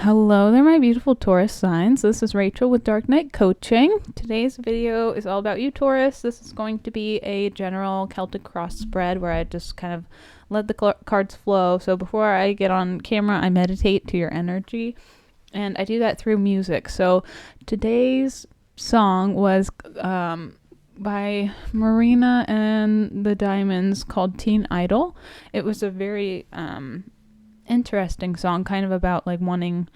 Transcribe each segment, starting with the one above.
Hello there, my beautiful Taurus signs. This is Rachael with Dark Knight Coaching. Today's video is all about you, Taurus. This is going to be a general Celtic cross spread where I just kind of let the cards flow. So before I get on camera, I meditate to your energy, and I do that through music. So today's song was by Marina and the Diamonds called Teen Idol. It was a very interesting song, kind of about like wanting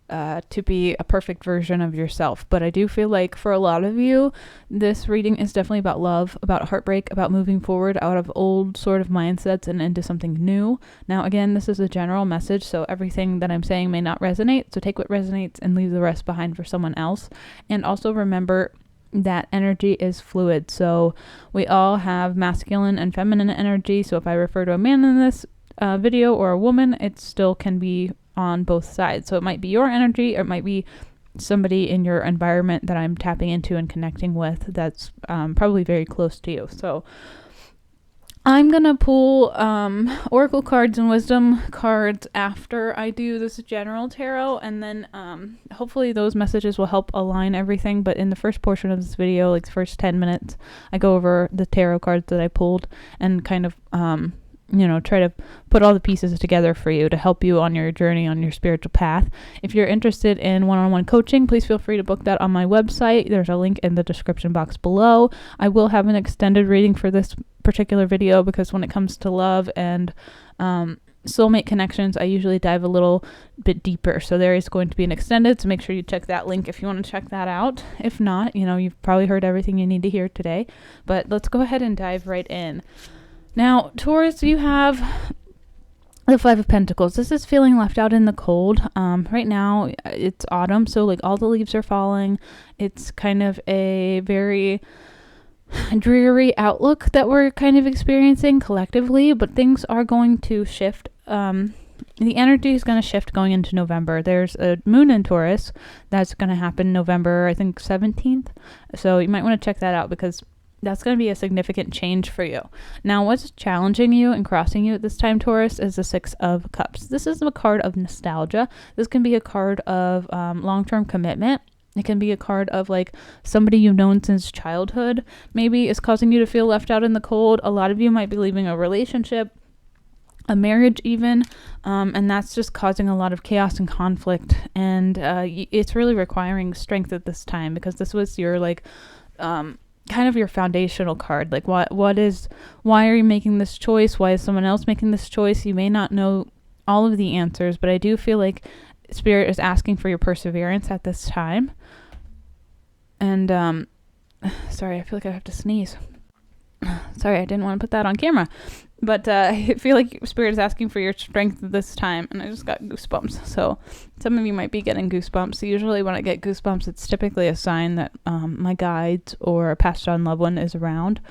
to be a perfect version of yourself. But I do feel like for a lot of you, this reading is definitely about love, about heartbreak, about moving forward out of old sort of mindsets and into something new. Now, again, this is a general message, so everything that I'm saying may not resonate. So take what resonates and leave the rest behind for someone else. And also remember that energy is fluid. So we all have masculine and feminine energy. So if I refer to a man in this video or a woman, it still can be on both sides. So it might be your energy, or it might be somebody in your environment that I'm tapping into and connecting with that's probably very close to you. So I'm gonna pull oracle cards and wisdom cards after I do this general tarot, and then hopefully those messages will help align everything. But in the first portion of this video, like the first 10 minutes, I go over the tarot cards that I pulled and kind of try to put all the pieces together for you to help you on your journey, on your spiritual path. If you're interested in one-on-one coaching, please feel free to book that on my website. There's a link in the description box below. I will have an extended reading for this particular video because when it comes to love and soulmate connections, I usually dive a little bit deeper. So there is going to be an extended, so make sure you check that link if you want to check that out. If not, you've probably heard everything you need to hear today. But let's go ahead and dive right in. Now, Taurus, you have the Five of Pentacles. This is feeling left out in the cold. Right now, it's autumn, so like all the leaves are falling. It's kind of a very dreary outlook that we're kind of experiencing collectively, but things are going to shift. The energy is going to shift going into November. There's a moon in Taurus that's going to happen November, I think, 17th. So you might want to check that out because that's going to be a significant change for you. Now, what's challenging you and crossing you at this time, Taurus, is the Six of Cups. This is a card of nostalgia. This can be a card of long-term commitment. It can be a card of like somebody you've known since childhood maybe is causing you to feel left out in the cold. A lot of you might be leaving a relationship, a marriage even, and that's just causing a lot of chaos and conflict. And it's really requiring strength at this time because this was your like kind of your foundational card. Like why are you making this choice? Why is someone else making this choice? You may not know all of the answers, but I do feel like Spirit is asking for your perseverance at this time. And sorry, I feel like I have to sneeze. Sorry, I didn't want to put that on camera. But I feel like Spirit is asking for your strength this time, and I just got goosebumps. So some of you might be getting goosebumps. Usually when I get goosebumps, it's typically a sign that my guides or a passed on loved one is around.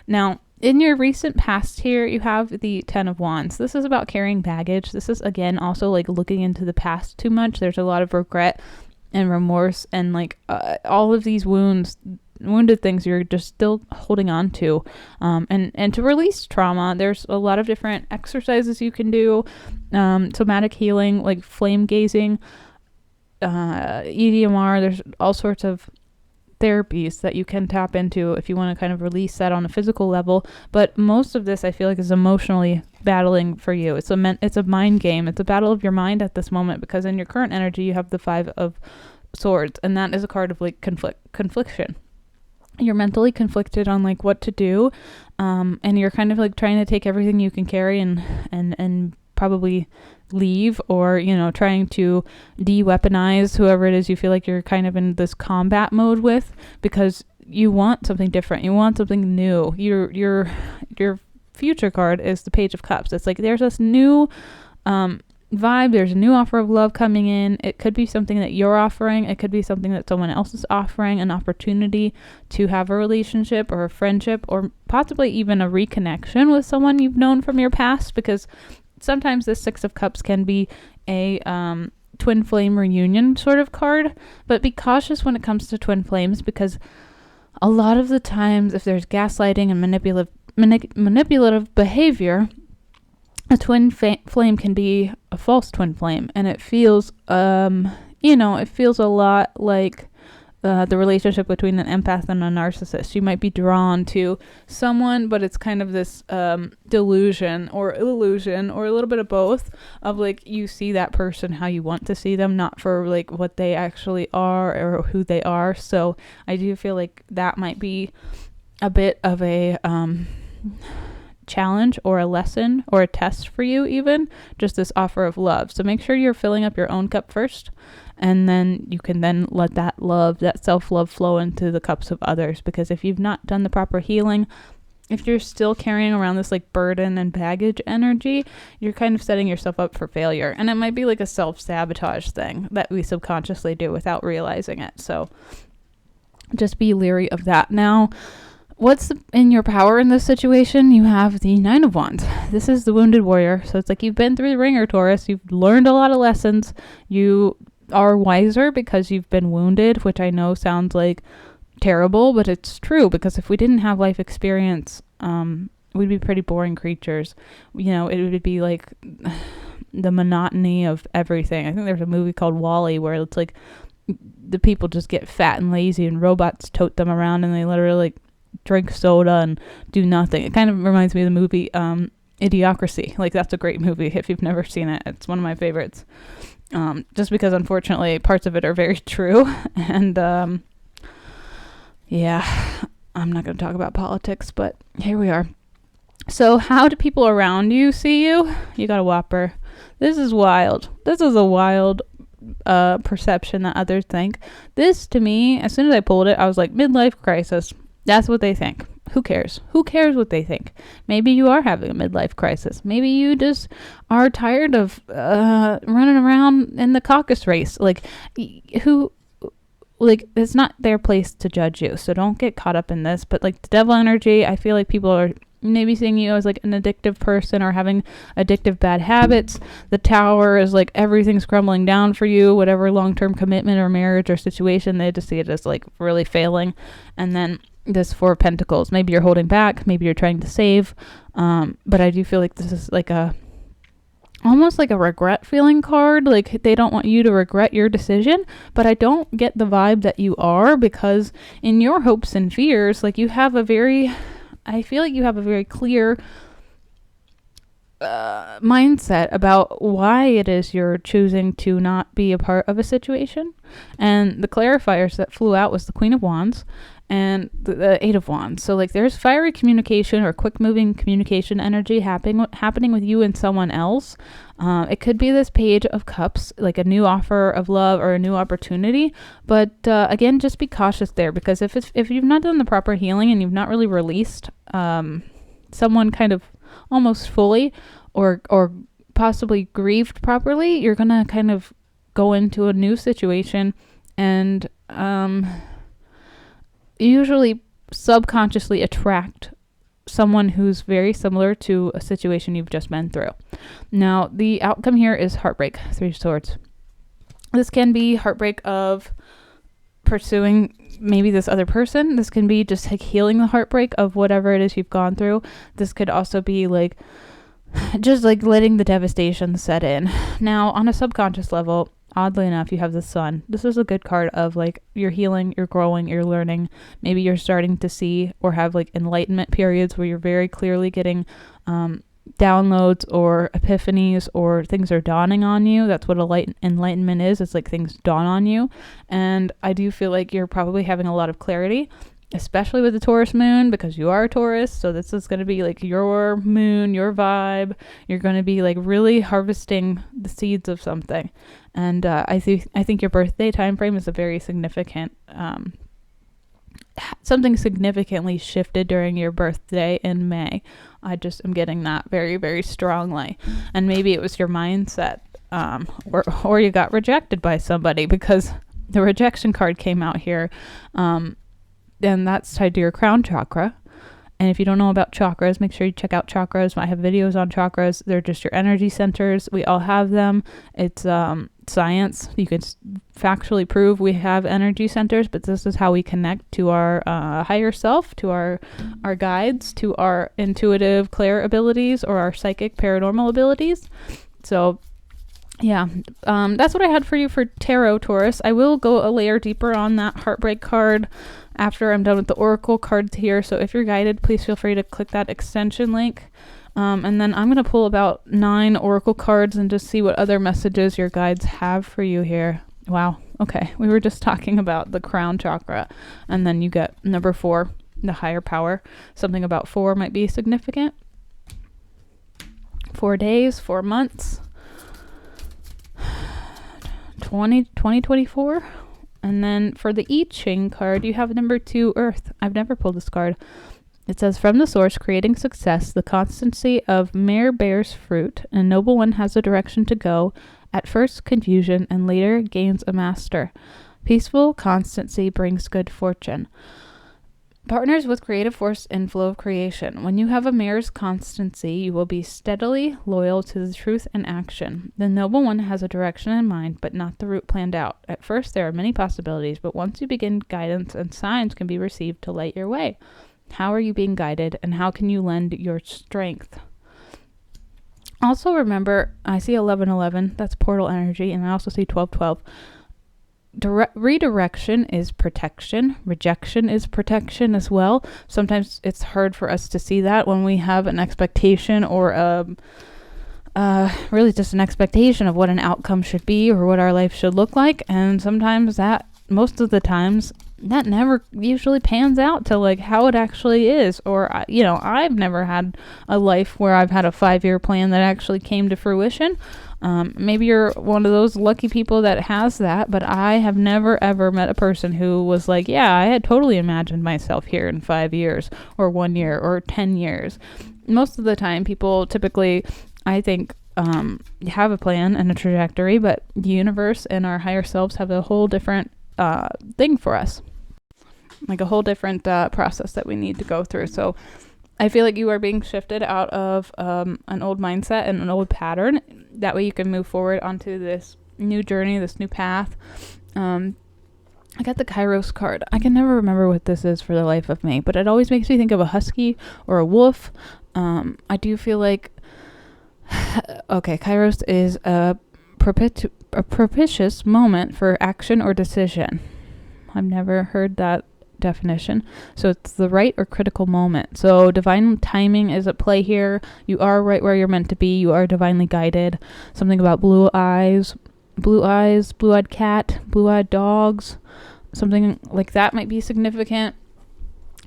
Now, in your recent past here, you have the Ten of Wands. This is about carrying baggage. This is, again, also like looking into the past too much. There's a lot of regret and remorse and like all of these wounded things you're just still holding on to, and to release trauma. There's a lot of different exercises you can do, somatic healing, like flame gazing, EDMR. There's all sorts of therapies that you can tap into if you want to kind of release that on a physical level. But most of this I feel like is emotionally battling for you. It's a mind game. It's a battle of your mind at this moment because in your current energy you have the Five of Swords, and that is a card of like confliction. You're mentally conflicted on like what to do, and you're kind of like trying to take everything you can carry and probably leave, or trying to de-weaponize whoever it is you feel like you're kind of in this combat mode with, because you want something different, you want something new. Your future card is the Page of Cups. It's like there's this new vibe, there's a new offer of love coming in. It could be something that you're offering, it could be something that someone else is offering, an opportunity to have a relationship or a friendship, or possibly even a reconnection with someone you've known from your past, because sometimes this Six of Cups can be a twin flame reunion sort of card. But be cautious when it comes to twin flames, because a lot of the times if there's gaslighting and manipulative behavior, a twin flame can be a false twin flame, and it feels, it feels a lot like the relationship between an empath and a narcissist. You might be drawn to someone, but it's kind of this delusion or illusion or a little bit of both of like you see that person how you want to see them, not for like what they actually are or who they are. So I do feel like that might be a bit of a challenge or a lesson or a test for you, even just this offer of love. So make sure you're filling up your own cup first, and then you can then let that love, that self-love flow into the cups of others. Because if you've not done the proper healing, if you're still carrying around this like burden and baggage energy, you're kind of setting yourself up for failure. And it might be like a self-sabotage thing that we subconsciously do without realizing it. So just be leery of that. Now, what's in your power in this situation? You have the Nine of Wands. This is the wounded warrior. So it's like you've been through the ringer, Taurus. You've learned a lot of lessons. You are wiser because you've been wounded, which I know sounds like terrible, but it's true, because if we didn't have life experience, we'd be pretty boring creatures. It would be like the monotony of everything. I think there's a movie called WALL-E where it's like the people just get fat and lazy and robots tote them around and they literally like drink soda and do nothing. It kind of reminds me of the movie Idiocracy. Like, that's a great movie. If you've never seen it, it's one of my favorites. Just because unfortunately parts of it are very true. And I'm not going to talk about politics, but here we are. So how do people around you see you? You got a whopper. This is wild. This is a wild perception that others think. This, to me, as soon as I pulled it, I was like, midlife crisis. That's what they think. Who cares? Who cares what they think? Maybe you are having a midlife crisis. Maybe you just are tired of running around in the caucus race. It's not their place to judge you. So don't get caught up in this. But like the devil energy, I feel like people are maybe seeing you as like an addictive person or having addictive bad habits. The Tower is like everything's crumbling down for you, whatever long-term commitment or marriage or situation, they just see it as like really failing. And then this Four of Pentacles, maybe you're holding back, maybe you're trying to save, but I do feel like this is like almost like a regret feeling card. Like they don't want you to regret your decision, but I don't get the vibe that you are, because in your hopes and fears, like I feel like you have a very clear mindset about why it is you're choosing to not be a part of a situation. And the clarifiers that flew out was the Queen of Wands and the Eight of Wands. So like there's fiery communication or quick moving communication energy happening with you and someone else. It could be this Page of Cups, like a new offer of love or a new opportunity. But again, just be cautious there, because if you've not done the proper healing and you've not really released someone kind of almost fully or possibly grieved properly, you're gonna kind of go into a new situation and usually subconsciously attract someone who's very similar to a situation you've just been through. Now, the outcome here is heartbreak, Three of Swords. This can be heartbreak of pursuing maybe this other person. This can be just like healing the heartbreak of whatever it is you've gone through. This could also be like just like letting the devastation set in. Now, on a subconscious level, oddly enough, you have the Sun. This is a good card of like you're healing, you're growing, you're learning. Maybe you're starting to see or have like enlightenment periods where you're very clearly getting downloads or epiphanies, or things are dawning on you. That's what enlightenment is. It's like things dawn on you. And I do feel like you're probably having a lot of clarity, especially with the Taurus moon, because you are a Taurus. So this is going to be like your moon, your vibe. You're going to be like really harvesting the seeds of something. And I think your birthday time frame is a very significant, something significantly shifted during your birthday in May. I just am getting that very, very strongly. And maybe it was your mindset, or you got rejected by somebody, because the rejection card came out here. And that's tied to your crown chakra. And if you don't know about chakras, make sure you check out chakras. I have videos on chakras. They're just your energy centers. We all have them. It's science. You can factually prove we have energy centers, but this is how we connect to our higher self, to our guides, to our intuitive clair abilities or our psychic paranormal abilities. So yeah, that's what I had for you for tarot, Taurus. I will go a layer deeper on that heartbreak card after I'm done with the oracle cards here. So if you're guided, please feel free to click that extension link. And then I'm going to pull about 9 oracle cards and just see what other messages your guides have for you here. Wow. Okay. We were just talking about the crown chakra, and then you get number 4, the higher power. Something about 4 might be significant. 4 days, 4 months. 2024. And then for the I Ching card, you have number 2, Earth. I've never pulled this card. It says, from the source, creating success, the constancy of mare bears fruit, and noble one has a direction to go, at first confusion, and later gains a master. Peaceful constancy brings good fortune. Partners with creative force and flow of creation. When you have a mare's constancy, you will be steadily loyal to the truth and action. The noble one has a direction in mind, but not the route planned out. At first, there are many possibilities, but once you begin, guidance and signs can be received to light your way. How are you being guided, and how can you lend your strength? Also remember, I see 1111, that's portal energy, and I also see 1212. Redirection is protection. Rejection is protection as well. Sometimes it's hard for us to see that when we have an expectation or really just an expectation of what an outcome should be or what our life should look like. And sometimes that, most of the times, that never usually pans out to like how it actually is. Or, I've never had a life where I've had a 5-year plan that actually came to fruition. Maybe you're one of those lucky people that has that, but I have never ever met a person who was like, yeah, I had totally imagined myself here in 5 years or 1 year or 10 years. Most of the time, people typically, I think, have a plan and a trajectory, but the universe and our higher selves have a whole different thing for us, like a whole different process that we need to go through. So I feel like you are being shifted out of an old mindset and an old pattern. That way you can move forward onto this new journey, this new path. I got the Kairos card. I can never remember what this is for the life of me, but it always makes me think of a husky or a wolf. I do feel like, okay, Kairos is a propitious moment for action or decision. I've never heard that definition. So it's the right or critical moment. So divine timing is at play here. You are right where you're meant to be. You are divinely guided. Something about blue eyes, blue-eyed cat, blue-eyed dogs. Something like that might be significant.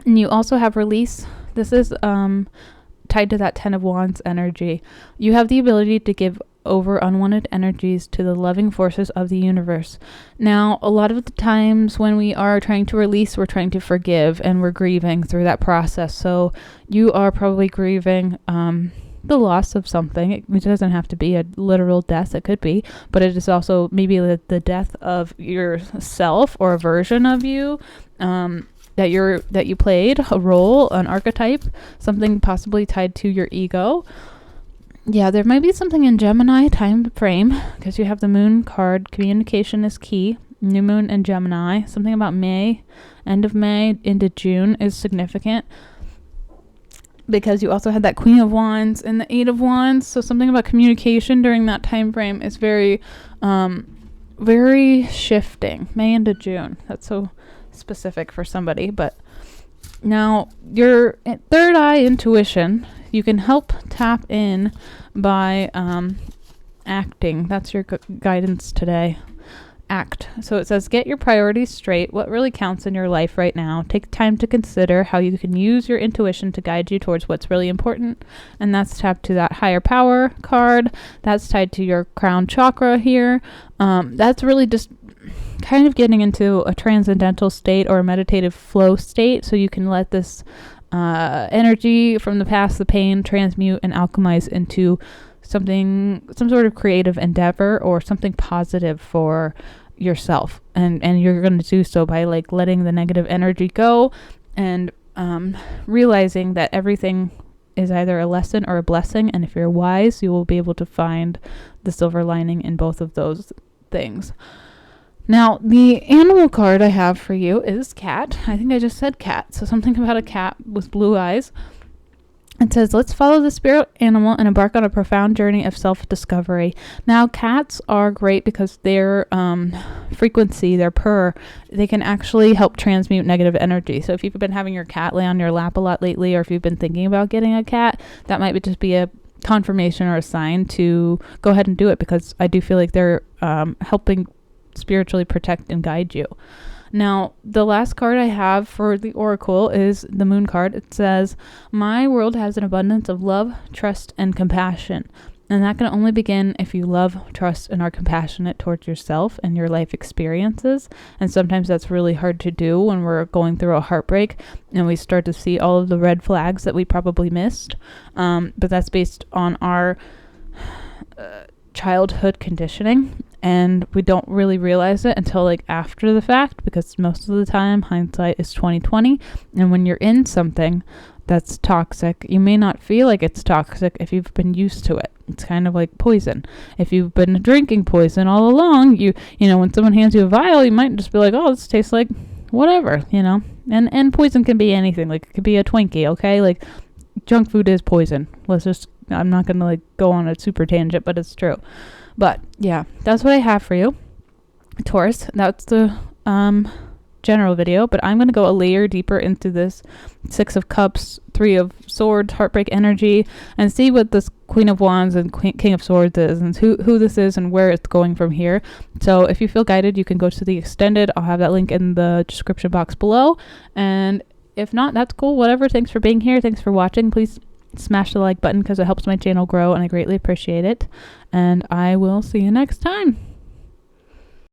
And you also have release. This is tied to that 10 of Wands energy. You have the ability to give over unwanted energies to the loving forces of the universe. Now, a lot of the times when we are trying to release, we're trying to forgive, and we're grieving through that process. So you are probably grieving the loss of something. It doesn't have to be a literal death. It could be, but it is also maybe the death of yourself or a version of you that you played a role, an archetype, something possibly tied to your ego. Yeah, there might be something in Gemini time frame, because you have the moon card. Communication is key. New moon in Gemini. Something about May, end of May into June is significant, because you also had that Queen of Wands and the 8 of Wands. So something about communication during that time frame is very, very shifting. May into June. That's so specific for somebody. But now your third eye intuition, you can help tap in by acting. That's your guidance today. Act. So it says, get your priorities straight. What really counts in your life right now? Take time to consider how you can use your intuition to guide you towards what's really important. And that's tapped to that higher power card. That's tied to your crown chakra here. That's really just kind of getting into a transcendental state or a meditative flow state, so you can let this energy from the past, the pain, transmute and alchemize into some sort of creative endeavor or something positive for yourself. And you're going to do so by like letting the negative energy go and realizing that everything is either a lesson or a blessing, and if you're wise, you will be able to find the silver lining in both of those things. Now, the animal card I have for you is cat. I think I just said cat. So something about a cat with blue eyes. It says, let's follow the spirit animal and embark on a profound journey of self-discovery. Now, cats are great because their frequency, their purr, they can actually help transmute negative energy. So if you've been having your cat lay on your lap a lot lately, or if you've been thinking about getting a cat, that might just be a confirmation or a sign to go ahead and do it, because I do feel like they're helping spiritually protect and guide you. Now, the last card I have for the oracle is the moon card. It says, my world has an abundance of love, trust, and compassion. And that can only begin if you love, trust, and are compassionate towards yourself and your life experiences. And sometimes that's really hard to do when we're going through a heartbreak and we start to see all of the red flags that we probably missed. But that's based on our childhood conditioning, and we don't really realize it until like after the fact, because most of the time hindsight is 20/20. And when you're in something that's toxic, you may not feel like it's toxic if you've been used to it. It's kind of like poison. If you've been drinking poison all along, you know, when someone hands you a vial, you might just be like, oh, this tastes like whatever, you know. And poison can be anything. Like, it could be a Twinkie, okay? Like, junk food is poison. I'm not going to like go on a super tangent, but it's true. But yeah, that's what I have for you, Taurus. That's the general video, but I'm going to go a layer deeper into this 6 of Cups, 3 of Swords, heartbreak energy, and see what this Queen of Wands and King of Swords is, and who this is and where it's going from here. So if you feel guided, you can go to the extended. I'll have that link in the description box below. And if not, that's cool. Whatever. Thanks for being here. Thanks for watching. Please smash the like button because it helps my channel grow, and I greatly appreciate it. And I will see you next time.